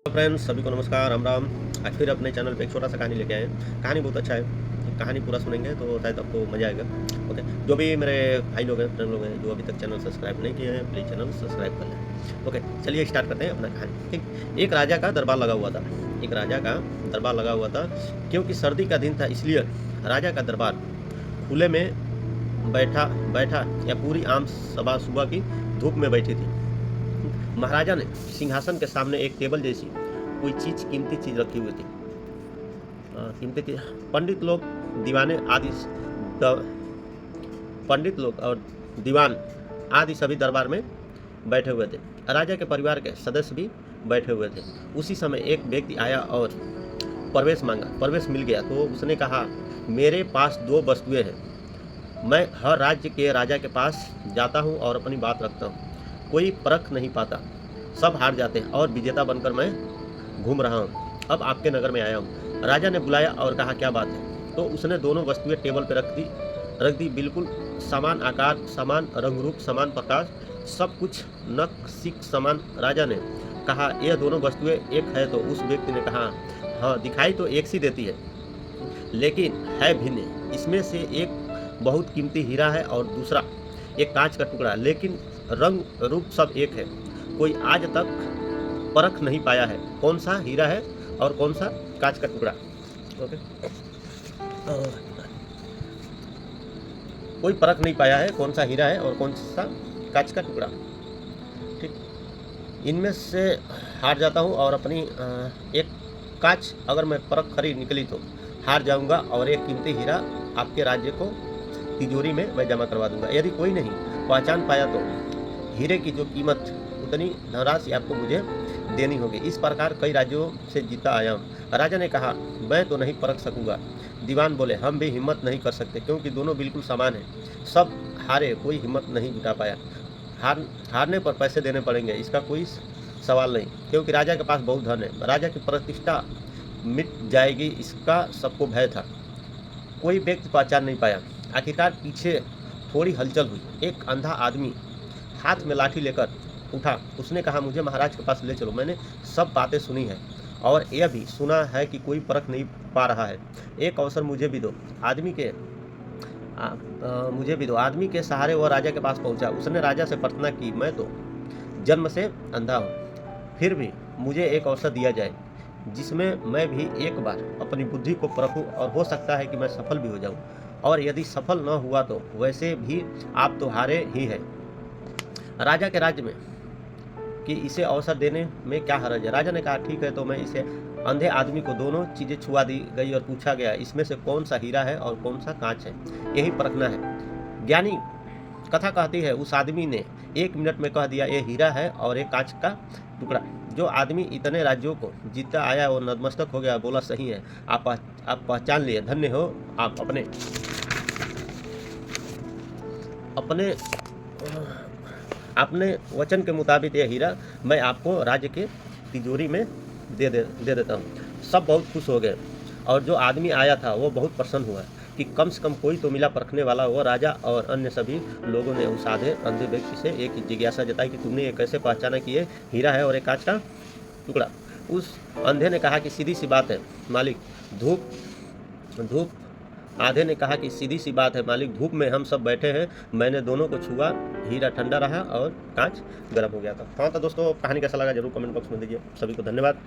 Friends, सभी को नमस्कार, राम राम। आज फिर अपने चैनल पे एक छोटा सा कहानी लेके आए हैं। कहानी बहुत अच्छा है, कहानी पूरा सुनेंगे तो शायद आपको मज़ा आएगा। ओके, जो भी मेरे भाई लोग हैं, फ्रेंड लोग हैं, जो अभी तक चैनल सब्सक्राइब नहीं किए हैं, प्लीज़ चैनल सब्सक्राइब कर लें। ओके, चलिए स्टार्ट करते हैं अपना कहानी। ठीक, एक राजा का दरबार लगा हुआ था। एक राजा का दरबार लगा हुआ था क्योंकि सर्दी का दिन था, इसलिए राजा का दरबार खुले में बैठा बैठा या पूरी आम सभा सुबह की धूप में बैठी थी। महाराजा ने सिंहासन के सामने एक टेबल जैसी कोई चीज, कीमती चीज रखी हुई थी। कीमती चीज। पंडित लोग, दीवाने आदि पंडित लोग और दीवान आदि सभी दरबार में बैठे हुए थे। राजा के परिवार के सदस्य भी बैठे हुए थे। उसी समय एक व्यक्ति आया और प्रवेश मांगा। प्रवेश मिल गया तो उसने कहा, मेरे पास दो वस्तुएं हैं। मैं हर राज्य के राजा के पास जाता हूँ और अपनी बात रखता हूँ। कोई परख नहीं पाता, सब हार जाते हैं और विजेता बनकर मैं घूम रहा हूँ। अब आपके नगर में आया हूँ। राजा ने बुलाया और कहा, क्या बात है? तो उसने दोनों वस्तुएं टेबल पर रख दी। बिल्कुल समान आकार, समान रंग रूप, समान प्रकाश, सब कुछ नक समान। राजा ने कहा, ये दोनों वस्तुएं एक है? तो उस व्यक्ति ने कहा, हाँ, दिखाई तो एक सी देती है, लेकिन है भिन्न। इसमें से एक बहुत कीमती हीरा है और दूसरा एक कांच का टुकड़ा, लेकिन रंग रूप सब एक है। कोई आज तक परख नहीं पाया है कौन सा हीरा है और कौन सा कांच का टुकड़ा। ओके, कोई परख नहीं पाया है कौन सा हीरा है और कौन सा कांच का टुकड़ा। ठीक, इनमें से हार जाता हूँ और अपनी एक कांच अगर मैं परख खरी निकली तो हार जाऊंगा और एक कीमती हीरा आपके राज्य को तिजोरी में मैं जमा करवा दूंगा। यदि कोई नहीं पहचान पाया तो हीरे की जो कीमत, उतनी धनराशि आपको मुझे देनी होगी। इस प्रकार कई राज्यों से जीता आया हूँ। राजा ने कहा, मैं तो नहीं परख सकूंगा। दीवान बोले, हम भी हिम्मत नहीं कर सकते क्योंकि दोनों बिल्कुल समान हैं। सब हारे, कोई हिम्मत नहीं जुटा पाया। हारने पर पैसे देने पड़ेंगे, इसका कोई सवाल नहीं, क्योंकि राजा के पास बहुत धन है। राजा की प्रतिष्ठा मिट जाएगी, इसका सबको भय था। कोई व्यक्ति पहचान नहीं पाया। आखिरकार पीछे थोड़ी हलचल हुई। एक अंधा आदमी हाथ में लाठी लेकर उठा। उसने कहा, मुझे महाराज के पास ले चलो। मैंने सब बातें सुनी है और यह भी सुना है कि कोई परख नहीं पा रहा है। एक अवसर मुझे भी दो। आदमी के सहारे वह राजा के पास पहुंचा। उसने राजा से प्रार्थना की, मैं तो जन्म से अंधा हूँ, फिर भी मुझे एक अवसर दिया जाए जिसमें मैं भी एक बार अपनी बुद्धि को परखूं, और हो सकता है कि मैं सफल भी हो जाऊं। और यदि सफल न हुआ तो वैसे भी आप तो हारे ही हैं। राजा के राज्य में कि इसे अवसर देने में क्या हर्ज है? राजा ने कहा, ठीक है, तो मैं इसे अंधे आदमी को दोनों चीजें छुआ दी गई और पूछा गया, इसमें से कौन सा हीरा है और कौन सा कांच है, यही परखना है। ज्ञानी कथा कहती है, उस आदमी ने 1 मिनट में कह दिया, ये हीरा है और एक कांच का टुकड़ा। जो आदमी इतने राज्यों को जीता आया वो नतमस्तक हो गया, बोला, सही है, आप पहचान लिए, धन्य हो आप। अपने वचन के मुताबिक ये हीरा मैं आपको राज्य के तिजोरी में दे देता हूँ। सब बहुत खुश हो गए और जो आदमी आया था वो बहुत प्रसन्न हुआ कि कम से कम कोई तो मिला परखने वाला। वो राजा और अन्य सभी लोगों ने उस अंधे व्यक्ति से एक जिज्ञासा जताई कि तुमने ये कैसे पहचाना कि ये हीरा है और एक कांच का टुकड़ा। उस अंधे ने कहा कि सीधी सी बात है मालिक, धूप आधे ने कहा कि सीधी सी बात है मालिक, धूप में हम सब बैठे हैं, मैंने दोनों को छुआ, हीरा ठंडा रहा और कांच गर्म हो गया था। हाँ, तो दोस्तों, कहानी कैसा लगा जरूर कमेंट बॉक्स में दीजिए। सभी को धन्यवाद।